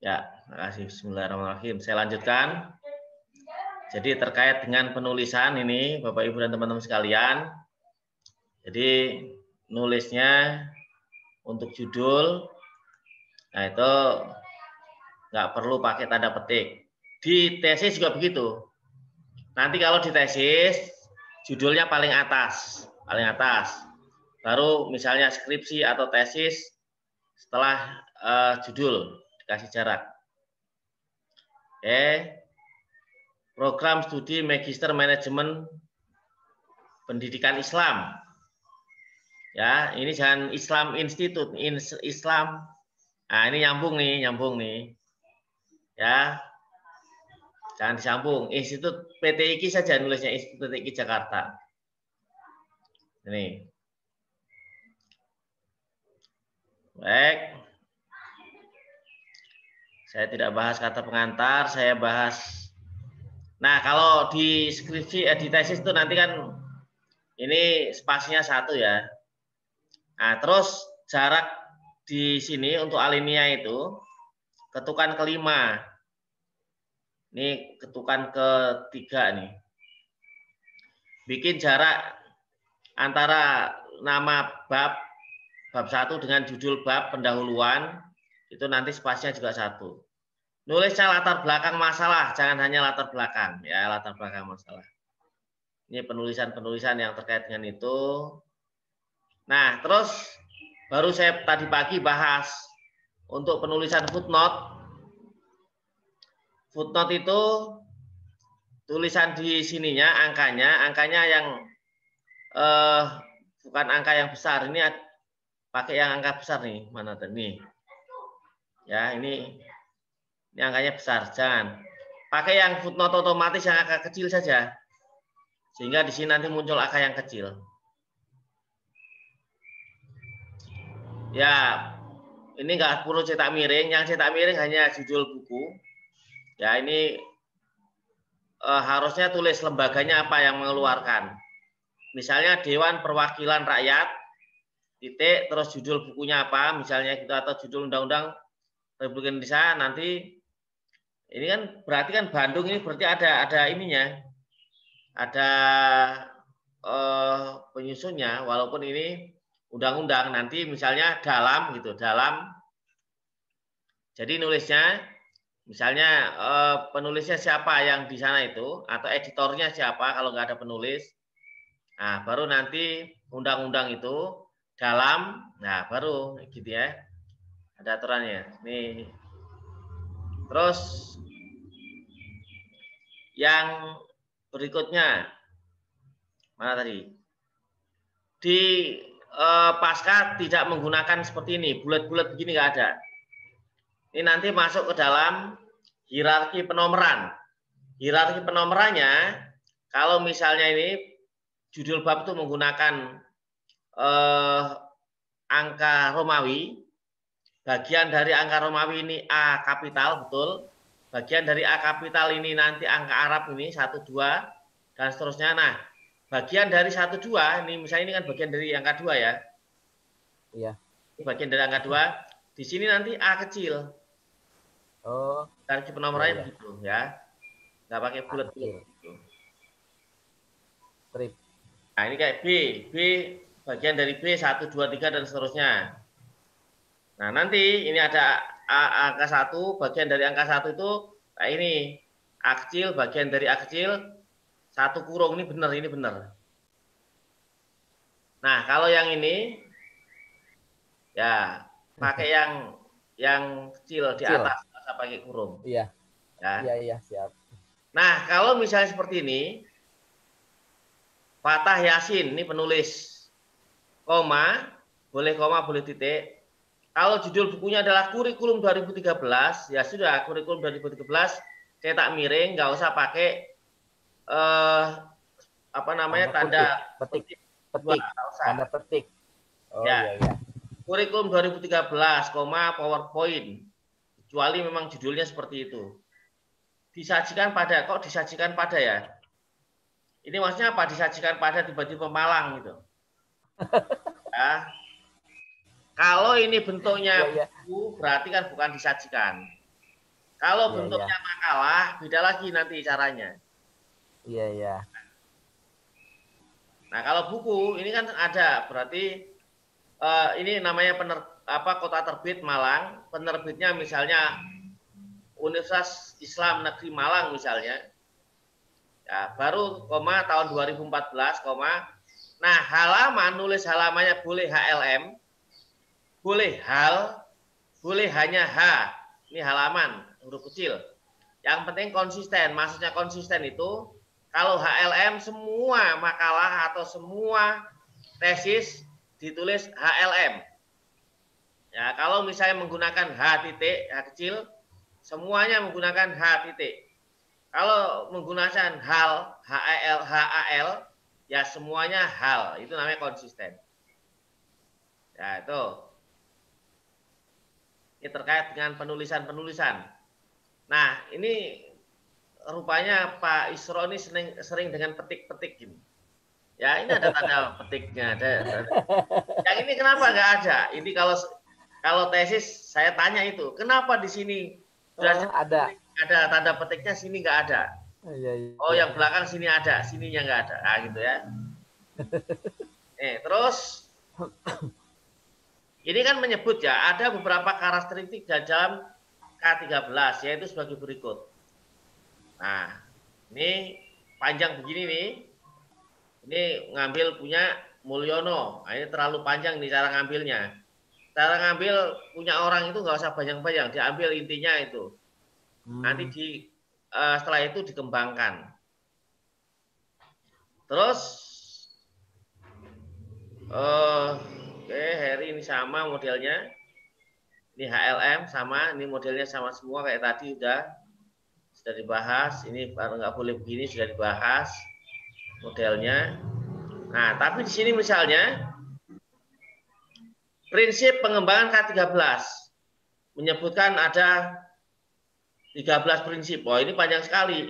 Ya, terima kasih. Bismillahirrahmanirrahim. Saya lanjutkan. Jadi terkait dengan penulisan ini, Bapak Ibu dan teman-teman sekalian. Jadi nulisnya untuk judul, nah itu nggak perlu pakai tanda petik. Di tesis juga begitu. Nanti kalau di tesis, judulnya paling atas. Baru misalnya skripsi atau tesis, setelah judul dikasih jarak. Oke. Program studi Magister Manajemen Pendidikan Islam. Ya, ini jangan Islam Institute, Islam. Nah, ini nyambung nih. Ya. Jangan disambung. Institut PTIQ saja nulisnya, Institut PTIQ Jakarta. Ini. Baik. Saya tidak bahas kata pengantar, saya bahas. Nah, kalau di skripsi, di tesis itu nanti kan ini spasinya 1 ya. Nah, terus jarak di sini untuk alinea itu ketukan kelima. Ini ketukan ketiga nih. Bikin jarak antara nama bab 1 dengan judul bab pendahuluan, itu nanti spasinya juga 1. Nulisnya latar belakang masalah, jangan hanya latar belakang ya, latar belakang masalah. Ini penulisan-penulisan yang terkait dengan itu. Nah, terus baru saya tadi pagi bahas untuk penulisan footnote. Footnote itu tulisan di sininya angkanya yang bukan angka yang besar. Ini pakai yang angka besar nih, mana tadi? Ya, ini angkanya besar, jangan. Pakai yang footnote otomatis yang angka kecil saja. Sehingga di sini nanti muncul angka yang kecil. Ya, ini nggak perlu cetak miring. Yang cetak miring hanya judul buku. Ya, ini harusnya tulis lembaganya apa yang mengeluarkan. Misalnya Dewan Perwakilan Rakyat, titik, terus judul bukunya apa, misalnya gitu, atau judul Undang-Undang Republik Indonesia. Nanti ini kan berarti kan Bandung ini berarti ada ininya, ada penyusunnya, walaupun ini undang-undang. Nanti misalnya dalam gitu, dalam. Jadi nulisnya misalnya penulisnya siapa yang di sana itu, atau editornya siapa kalau nggak ada penulis. Nah, baru nanti undang-undang itu dalam, nah baru gitu ya. Ada aturannya. Nih. Terus yang berikutnya mana tadi? Di pasca tidak menggunakan seperti ini, bulat-bulat begini nggak ada. Ini nanti masuk ke dalam hierarki penomoran. Hierarki penomorannya, kalau misalnya ini judul bab itu menggunakan angka Romawi, bagian dari angka Romawi ini A kapital, betul. Bagian dari A kapital ini nanti angka Arab ini 1, 2, dan seterusnya. Nah, bagian dari 1, 2, ini misalnya ini kan bagian dari angka 2 ya. Iya. Ini bagian dari angka 2. Di sini nanti A kecil. Oh. Hierarki penomorannya begitu ya. Nggak pakai bulat-bulat gitu. Strip. Nah, ini kayak B bagian dari B 1, 2, 3 dan seterusnya. Nah, nanti ini ada angka 1, bagian dari angka 1 itu kayak ini. A kecil, bagian dari A kecil 1 kurung, ini benar. Nah, kalau yang ini ya pakai yang kecil di atas, nggak usah pakai kurung. Iya. Ya. Iya, siap. Nah, kalau misalnya seperti ini, Fatah Yasin, ini penulis, koma, boleh titik. Kalau judul bukunya adalah Kurikulum 2013, ya sudah, Kurikulum 2013, cetak miring, nggak usah pakai tanda petik. Tanda petik. Oh ya. iya. Kurikulum 2013, PowerPoint, kecuali memang judulnya seperti itu. Disajikan pada ya? Ini maksudnya apa? Disajikan pada tiba-tiba Malang gitu. Ya. Kalau ini bentuknya buku, berarti kan bukan disajikan. Kalau Iya, iya. bentuknya makalah, beda lagi nanti caranya. Iya, iya. Nah, kalau buku ini kan ada, berarti ini namanya kota terbit Malang, penerbitnya misalnya Universitas Islam Negeri Malang misalnya. Ya, baru tahun 2014, nah halaman nulis halamannya boleh HLM, boleh hal, boleh hanya H. Ini halaman huruf kecil. Yang penting konsisten. Maksudnya konsisten itu kalau HLM semua makalah atau semua tesis ditulis HLM. Ya, kalau misalnya menggunakan H titik, H kecil, semuanya menggunakan H titik. Kalau menggunakan hal, HAL, ya semuanya hal. Itu namanya konsisten. Ya, itu. Ini terkait dengan penulisan-penulisan. Nah, ini rupanya Pak Isro ini sering dengan petik-petik gini. Ya, ini ada tanda petiknya. Yang ini kenapa nggak ada? Ini kalau tesis saya tanya itu, kenapa di sini ada tanda petiknya, sini nggak ada? Iya, Oh, iya. yang belakang sini ada, sininya nggak ada. Nah, gitu ya. Terus ini kan menyebut ya, ada beberapa karakteristik dalam K13, yaitu sebagai berikut. Nah, ini panjang begini nih. Ini ngambil punya Mulyono. Nah, ini terlalu panjang nih cara ngambilnya. Cara ngambil punya orang itu nggak usah banyak-banyak, diambil intinya itu. Nanti setelah itu dikembangkan. Terus, oke, Harry ini sama modelnya. Ini HLM sama, ini modelnya sama semua kayak tadi sudah dibahas. Ini baru nggak boleh begini sudah dibahas modelnya. Nah, tapi di sini misalnya prinsip pengembangan K13 menyebutkan ada 13 prinsip. Oh, ini panjang sekali.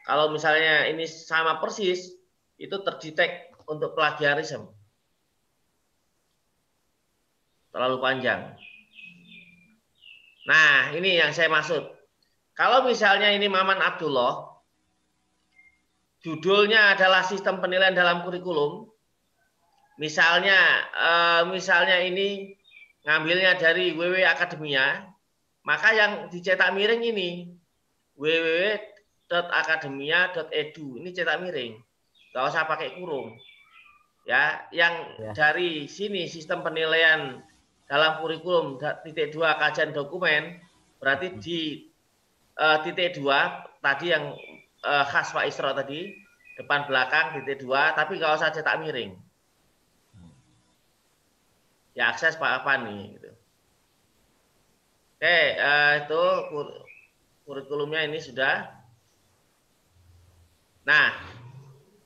Kalau misalnya ini sama persis, itu terdetek untuk plagiarisme. Terlalu panjang. Nah, ini yang saya maksud. Kalau misalnya ini Maman Abdullah, judulnya adalah sistem penilaian dalam kurikulum. Misalnya ini ngambilnya dari WW Akademia, maka yang dicetak miring ini www.akademia.edu, ini cetak miring, nggak usah pakai kurung. Ya, yang dari sini sistem penilaian dalam kurikulum titik 2 kajian dokumen, berarti di titik 2 tadi yang khas Pak Isro tadi, depan belakang titik 2, tapi nggak usah cetak miring. Ya akses Pak Apani gitu. Oke, itu kurikulumnya ini sudah. Nah,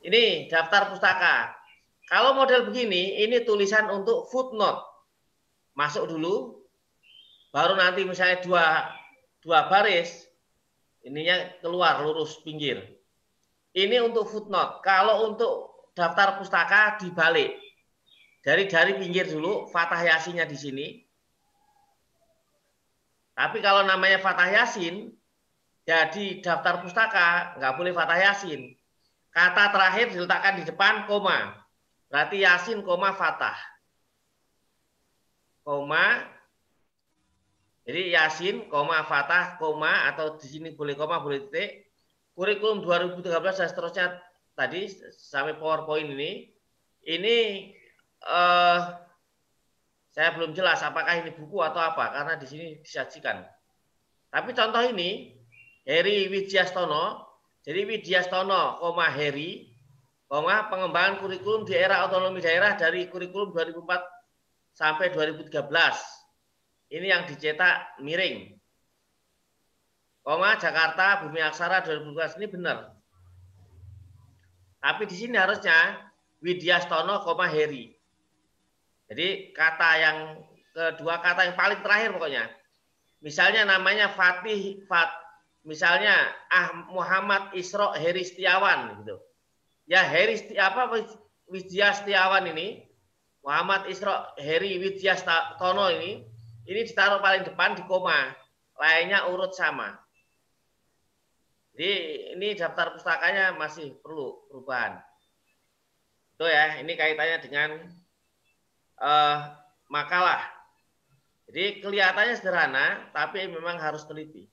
ini daftar pustaka. Kalau model begini, ini tulisan untuk footnote. Masuk dulu, baru nanti misalnya dua baris, ininya keluar lurus pinggir. Ini untuk footnote. Kalau untuk daftar pustaka dibalik. Dari pinggir dulu, Fatah Yasinnya di sini. Tapi kalau namanya Fatah Yasin, jadi daftar pustaka nggak boleh Fatah Yasin. Kata terakhir diletakkan di depan koma. Berarti Yasin, Fatah. Koma. Jadi Yasin, Fatah, atau di sini boleh koma, boleh titik. Kurikulum 2013 dan seterusnya tadi sampai PowerPoint ini saya belum jelas apakah ini buku atau apa karena di sini disajikan. Tapi contoh ini Heri Widjastono, jadi Widjastono, Heri, pengembangan kurikulum di era otonomi daerah dari kurikulum 2004 sampai 2013. Ini yang dicetak miring. Jakarta Bumi Aksara 2012 ini benar. Tapi di sini harusnya Widjastono, Heri. Jadi kata yang kedua, kata yang paling terakhir pokoknya. Misalnya namanya misalnya Muhammad Isro Heri Setiawan gitu. Ya Widya Setiawan ini, Muhammad Isro Heri Widya Tono ini ditaruh paling depan di koma. lainnya urut sama. Jadi ini daftar pustakanya masih perlu perubahan. Itu ya, ini kaitannya dengan makalah. Jadi kelihatannya sederhana, tapi memang harus teliti.